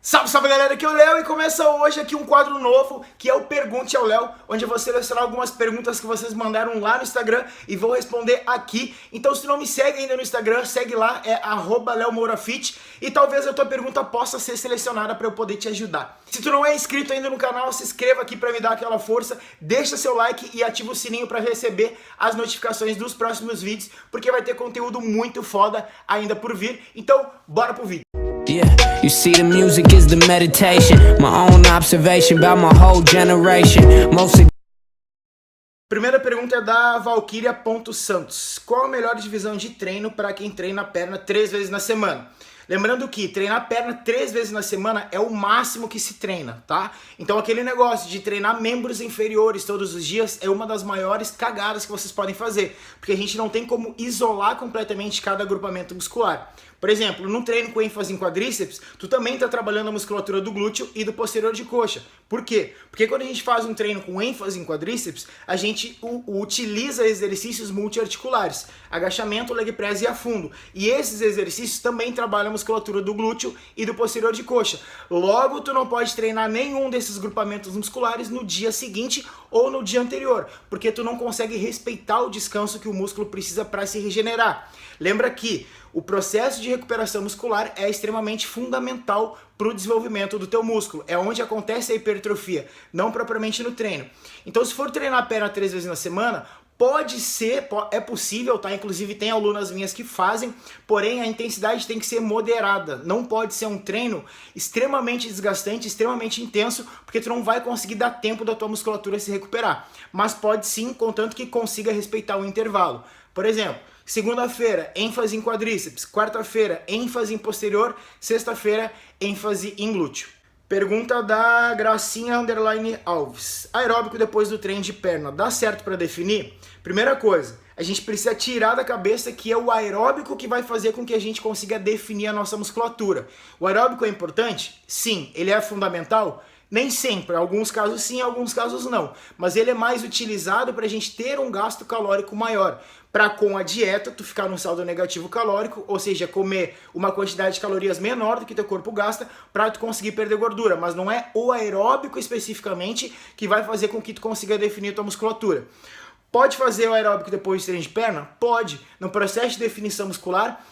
Salve, salve galera, aqui é o Léo e começa hoje aqui um quadro novo que é o Pergunte ao Léo, onde eu vou selecionar algumas perguntas que vocês mandaram lá no Instagram e vou responder aqui. Então se tu não me segue ainda no Instagram, segue lá, é @leomourafit e talvez a tua pergunta possa ser selecionada para eu poder te ajudar. Se tu não é inscrito ainda no canal, se inscreva aqui para me dar aquela força, deixa seu like e ativa o sininho para receber as notificações dos próximos vídeos, porque vai ter conteúdo muito foda ainda por vir. Então, bora pro vídeo. Yeah, you see the music is the meditation. My own observation about my whole generation. Mostly. Primeira pergunta é da Valkyria.Santos. Qual a melhor divisão de treino para quem treina a perna 3 vezes na semana? Lembrando que treinar a perna 3 vezes na semana é o máximo que se treina, tá? Então aquele negócio de treinar membros inferiores todos os dias é uma das maiores cagadas que vocês podem fazer, porque a gente não tem como isolar completamente cada agrupamento muscular. Por exemplo, num treino com ênfase em quadríceps, tu também está trabalhando a musculatura do glúteo e do posterior de coxa. Por quê? Porque quando a gente faz um treino com ênfase em quadríceps, a gente utiliza exercícios multiarticulares, agachamento, leg press e afundo. E esses exercícios também trabalham a musculatura do glúteo e do posterior de coxa. Logo, tu não pode treinar nenhum desses grupamentos musculares no dia seguinte ou no dia anterior, porque tu não consegue respeitar o descanso que o músculo precisa para se regenerar. Lembra que o processo de recuperação muscular é extremamente fundamental para o desenvolvimento do teu músculo. É onde acontece a hipertrofia, não propriamente no treino. Então, se for treinar a perna 3 vezes na semana, pode ser, é possível, tá? Inclusive tem alunas minhas que fazem, porém a intensidade tem que ser moderada. Não pode ser um treino extremamente desgastante, extremamente intenso, porque tu não vai conseguir dar tempo da tua musculatura se recuperar. Mas pode sim, contanto que consiga respeitar o intervalo. Por exemplo, segunda-feira, ênfase em quadríceps. Quarta-feira, ênfase em posterior. Sexta-feira, ênfase em glúteo. Pergunta da Gracinha_Alves. Aeróbico depois do treino de perna, dá certo para definir? Primeira coisa, a gente precisa tirar da cabeça que é o aeróbico que vai fazer com que a gente consiga definir a nossa musculatura. O aeróbico é importante? Sim. Ele é fundamental? Nem sempre, em alguns casos sim, em alguns casos não, mas ele é mais utilizado para a gente ter um gasto calórico maior, para com a dieta tu ficar num saldo negativo calórico, ou seja, comer uma quantidade de calorias menor do que teu corpo gasta para tu conseguir perder gordura, mas não é o aeróbico especificamente que vai fazer com que tu consiga definir tua musculatura. Pode fazer o aeróbico depois do treino de perna? Pode. No processo de definição muscular,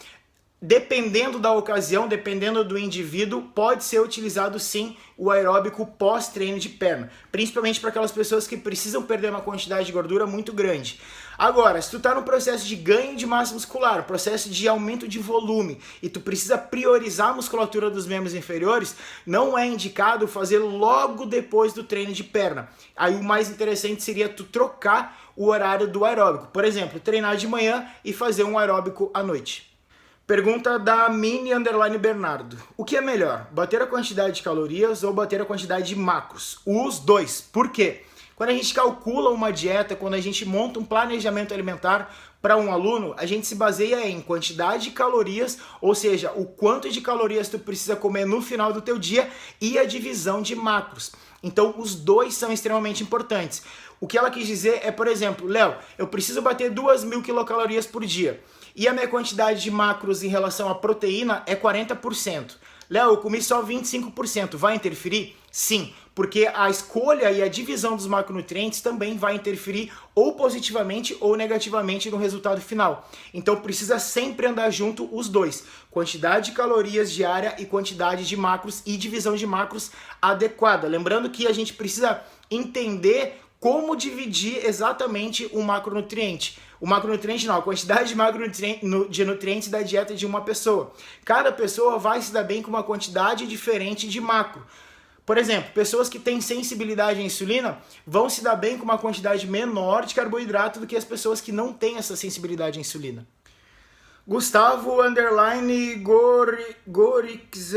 dependendo da ocasião, dependendo do indivíduo, pode ser utilizado sim o aeróbico pós-treino de perna, principalmente para aquelas pessoas que precisam perder uma quantidade de gordura muito grande. Agora, se tu está no processo de ganho de massa muscular, processo de aumento de volume, e tu precisa priorizar a musculatura dos membros inferiores, não é indicado fazer logo depois do treino de perna. Aí o mais interessante seria tu trocar o horário do aeróbico. Por exemplo, treinar de manhã e fazer um aeróbico à noite. Pergunta da Mini_Bernardo. O que é melhor, bater a quantidade de calorias ou bater a quantidade de macros? Os dois. Por quê? Quando a gente calcula uma dieta, quando a gente monta um planejamento alimentar para um aluno, a gente se baseia em quantidade de calorias, ou seja, o quanto de calorias tu precisa comer no final do teu dia e a divisão de macros. Então, os dois são extremamente importantes. O que ela quis dizer é, por exemplo, Léo, eu preciso bater 2.000 quilocalorias por dia. E a minha quantidade de macros em relação à proteína é 40%. Léo, eu comi só 25%. Vai interferir? Sim, porque a escolha e a divisão dos macronutrientes também vai interferir ou positivamente ou negativamente no resultado final. Então precisa sempre andar junto os dois. Quantidade de calorias diária e quantidade de macros e divisão de macros adequada. Lembrando que a gente precisa entender como dividir exatamente o macronutriente. O macronutriente não, a quantidade de nutrientes da dieta de uma pessoa. Cada pessoa vai se dar bem com uma quantidade diferente de macro. Por exemplo, pessoas que têm sensibilidade à insulina vão se dar bem com uma quantidade menor de carboidrato do que as pessoas que não têm essa sensibilidade à insulina. Gustavo Gorixes.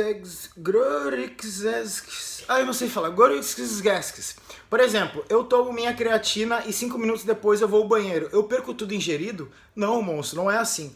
Eu não sei falar. Gorixes. Por exemplo, eu tomo minha creatina e 5 minutos depois eu vou ao banheiro. Eu perco tudo ingerido? Não, monstro, não é assim.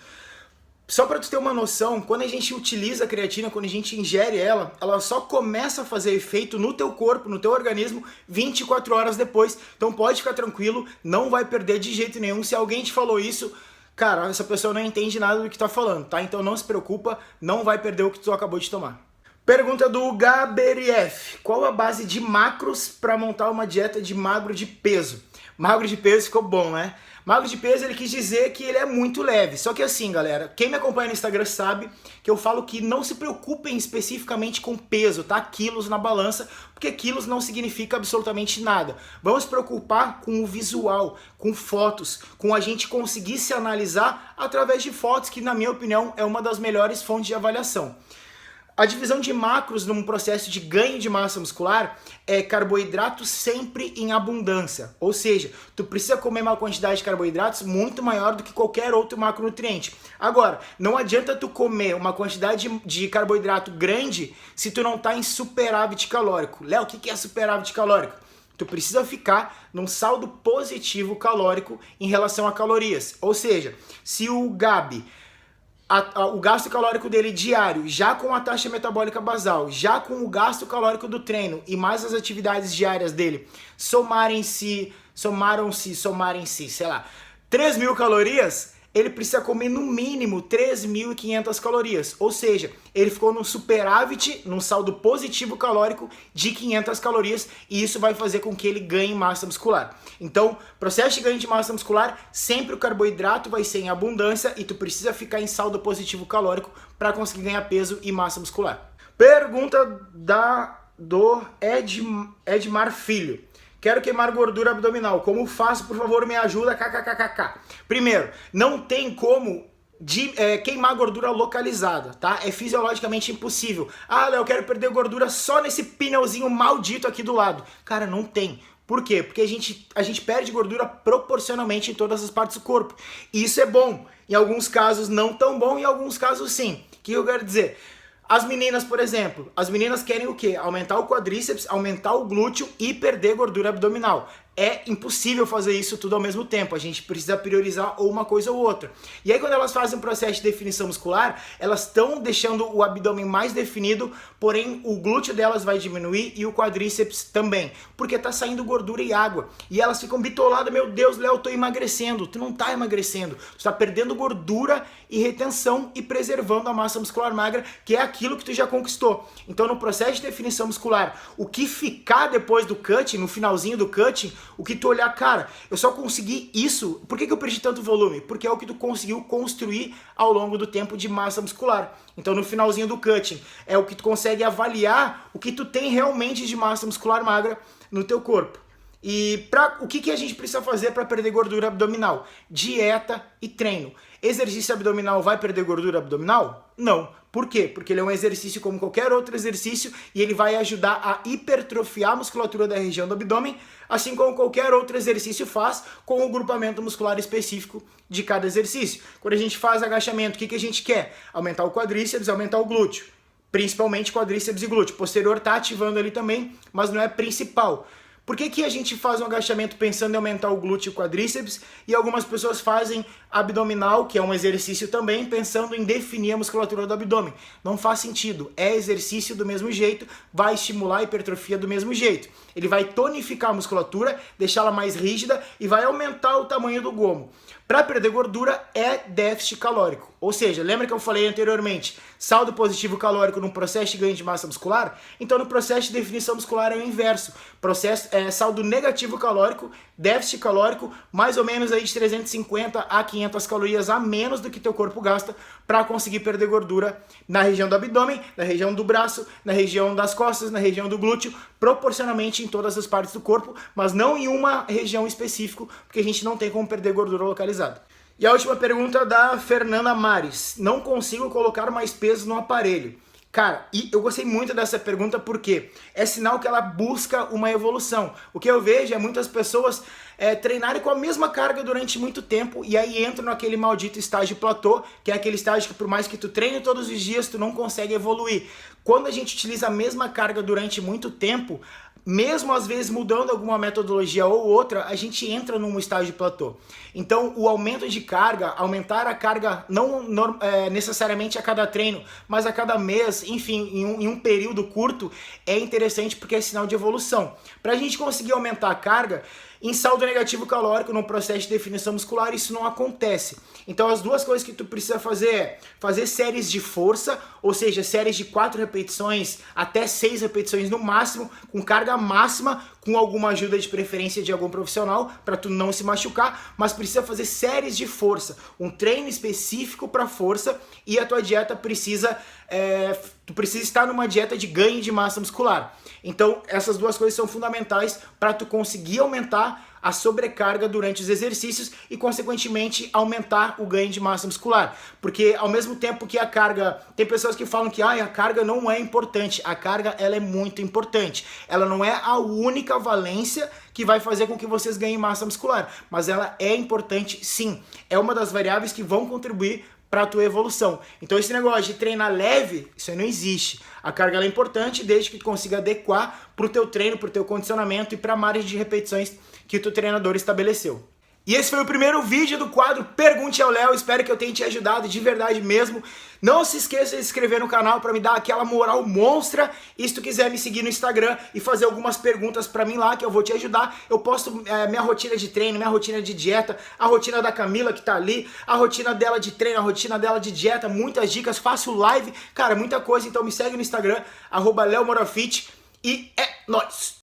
Só para tu ter uma noção, quando a gente utiliza a creatina, quando a gente ingere ela, ela só começa a fazer efeito no teu corpo, no teu organismo, 24 horas depois. Então pode ficar tranquilo, não vai perder de jeito nenhum. Se alguém te falou isso, cara, essa pessoa não entende nada do que tá falando, tá? Então não se preocupa, não vai perder o que tu acabou de tomar. Pergunta do Gaberiev. Qual a base de macros para montar uma dieta de magro de peso? Magro de peso ficou bom, né? Magro de peso ele quis dizer que ele é muito leve. Só que assim, galera, quem me acompanha no Instagram sabe que eu falo que não se preocupem especificamente com peso, tá? Quilos na balança, porque quilos não significa absolutamente nada. Vamos se preocupar com o visual, com fotos, com a gente conseguir se analisar através de fotos, que na minha opinião é uma das melhores fontes de avaliação. A divisão de macros num processo de ganho de massa muscular é carboidrato sempre em abundância. Ou seja, tu precisa comer uma quantidade de carboidratos muito maior do que qualquer outro macronutriente. Agora, não adianta tu comer uma quantidade de carboidrato grande se tu não tá em superávit calórico. Léo, o que é superávit calórico? Tu precisa ficar num saldo positivo calórico em relação a calorias. Ou seja, se o Gabi... o gasto calórico dele diário, já com a taxa metabólica basal, já com o gasto calórico do treino e mais as atividades diárias dele, somaram-se, sei lá, 3.000 calorias, ele precisa comer no mínimo 3.500 calorias. Ou seja, ele ficou num superávit, num saldo positivo calórico de 500 calorias e isso vai fazer com que ele ganhe massa muscular. Então, processo de ganho de massa muscular, sempre o carboidrato vai ser em abundância e tu precisa ficar em saldo positivo calórico para conseguir ganhar peso e massa muscular. Pergunta do Edmar Filho. Quero queimar gordura abdominal. Como faço? Por favor, me ajuda. KKKKK. Primeiro, não tem como queimar gordura localizada, tá? É fisiologicamente impossível. Ah, Léo, eu quero perder gordura só nesse pneuzinho maldito aqui do lado. Cara, não tem. Por quê? Porque a gente perde gordura proporcionalmente em todas as partes do corpo. E isso é bom. Em alguns casos não tão bom, em alguns casos sim. O que eu quero dizer? As meninas, por exemplo, as meninas querem o quê? Aumentar o quadríceps, aumentar o glúteo e perder gordura abdominal. É impossível fazer isso tudo ao mesmo tempo, a gente precisa priorizar ou uma coisa ou outra. E aí quando elas fazem um processo de definição muscular, elas estão deixando o abdômen mais definido, porém o glúteo delas vai diminuir e o quadríceps também, porque tá saindo gordura e água. E elas ficam bitoladas, meu Deus, Léo, eu tô emagrecendo. Tu não tá emagrecendo, tu tá perdendo gordura e retenção e preservando a massa muscular magra, que é aquilo que tu já conquistou. Então no processo de definição muscular, o que ficar depois do cutting, no finalzinho do cutting, o que tu olhar, cara, eu só consegui isso, por que eu perdi tanto volume? Porque é o que tu conseguiu construir ao longo do tempo de massa muscular. Então no finalzinho do cutting, é o que tu consegue avaliar o que tu tem realmente de massa muscular magra no teu corpo. E o que a gente precisa fazer para perder gordura abdominal? Dieta e treino. Exercício abdominal vai perder gordura abdominal? Não. Por quê? Porque ele é um exercício como qualquer outro exercício e ele vai ajudar a hipertrofiar a musculatura da região do abdômen, assim como qualquer outro exercício faz com o grupamento muscular específico de cada exercício. Quando a gente faz agachamento, o que a gente quer? Aumentar o quadríceps, aumentar o glúteo. Principalmente quadríceps e glúteo. Posterior está ativando ali também, mas não é principal. Por que a gente faz um agachamento pensando em aumentar o glúteo e o quadríceps e algumas pessoas fazem abdominal, que é um exercício também, pensando em definir a musculatura do abdômen? Não faz sentido. É exercício do mesmo jeito, vai estimular a hipertrofia do mesmo jeito. Ele vai tonificar a musculatura, deixá-la mais rígida e vai aumentar o tamanho do gomo. Para perder gordura é déficit calórico. Ou seja, lembra que eu falei anteriormente, saldo positivo calórico no processo de ganho de massa muscular? Então no processo de definição muscular é o inverso. Saldo negativo calórico, déficit calórico, mais ou menos aí de 350 a 500 calorias a menos do que teu corpo gasta para conseguir perder gordura na região do abdômen, na região do braço, na região das costas, na região do glúteo, proporcionalmente em todas as partes do corpo, mas não em uma região específica, porque a gente não tem como perder gordura localizada. E a última pergunta da Fernanda Mares. Não consigo colocar mais peso no aparelho. Cara, e eu gostei muito dessa pergunta porque é sinal que ela busca uma evolução. O que eu vejo é muitas pessoas treinarem com a mesma carga durante muito tempo e aí entram naquele maldito estágio platô, que é aquele estágio que por mais que tu treine todos os dias, tu não consegue evoluir. Quando a gente utiliza a mesma carga durante muito tempo, mesmo às vezes mudando alguma metodologia ou outra, a gente entra num estágio platô. Então o aumento de carga, aumentar a carga não necessariamente a cada treino, mas a cada mês, enfim, em um período curto, é interessante porque é sinal de evolução. Para a gente conseguir aumentar a carga, Em saldo negativo calórico, no processo de definição muscular, isso não acontece. Então as duas coisas que tu precisa fazer é fazer séries de força, ou seja, séries de 4 repetições até 6 repetições no máximo, com carga máxima, com alguma ajuda de preferência de algum profissional, para tu não se machucar, mas precisa fazer séries de força, um treino específico para força, e a tua dieta precisa, tu precisa estar numa dieta de ganho de massa muscular. Então essas duas coisas são fundamentais para tu conseguir aumentar a sobrecarga durante os exercícios e, consequentemente, aumentar o ganho de massa muscular. Porque, ao mesmo tempo que a carga... Tem pessoas que falam que a carga não é importante. A carga, ela é muito importante. Ela não é a única valência que vai fazer com que vocês ganhem massa muscular. Mas ela é importante, sim. É uma das variáveis que vão contribuir para a tua evolução. Então esse negócio de treinar leve, isso aí não existe. A carga ela é importante desde que tu consiga adequar para o teu treino, para o teu condicionamento e para a margem de repetições que o teu treinador estabeleceu. E esse foi o primeiro vídeo do quadro Pergunte ao Léo. Espero que eu tenha te ajudado de verdade mesmo. Não se esqueça de se inscrever no canal para me dar aquela moral monstra. E se tu quiser me seguir no Instagram e fazer algumas perguntas para mim lá, que eu vou te ajudar. Eu posto minha rotina de treino, minha rotina de dieta, a rotina da Camila que tá ali, a rotina dela de treino, a rotina dela de dieta, muitas dicas, faço live, cara, muita coisa. Então me segue no Instagram, @LeoMorafit, e é nóis!